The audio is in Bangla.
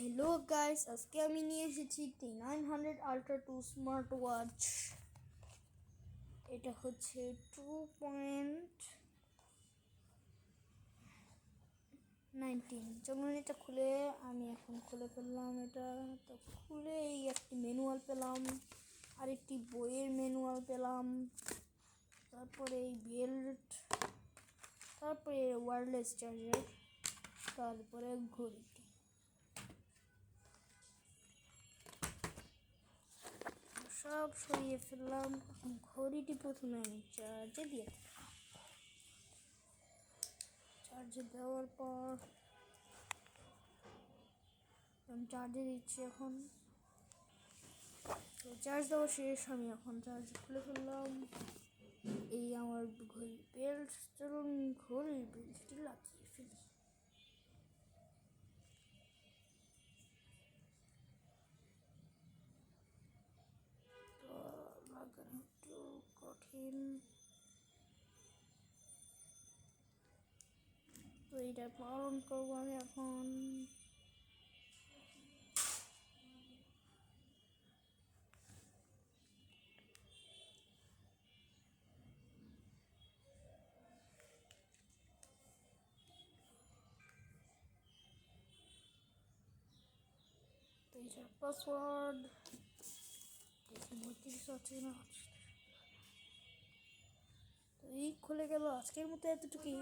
হ্যালো গাইস, আজকে আমি নিয়ে এসেছি T900 Ultra 2 স্মার্ট ওয়াচ। এটা হচ্ছে 2.19। যেমন এটা খুলে আমি এখন খুলে ফেললাম। এটা তো খুলে এই একটি ম্যানুয়াল পেলাম, আরেকটি বইয়ের ম্যানুয়াল পেলাম, তারপরে এই বেল্ট, তারপরে ওয়্যারলেস চার্জার, তারপরে ঘড়িটি। সব সরিয়ে ফেললাম। ঘড়িটি প্রথমে আমি চার্জে দিয়ে দিলাম। চার্জে দেওয়ার পর আমি চার্জে দিচ্ছি এখন। তো চার্জ দেওয়া শেষ, আমি এখন চার্জ খুলে ফেললাম। এই আমার ঘড়ির বেল্ট। চলুন ঘড়ির বেল্টটি লাগিয়ে ফেলি। তো লাগানো একটু কঠিন। তো এইটা পালন করবো আমি এখন। তো এইটার পাসওয়ার্ড দেখি 32 আছে না। তো এই খুলে গেল। আজকের মতো এতটুকুই।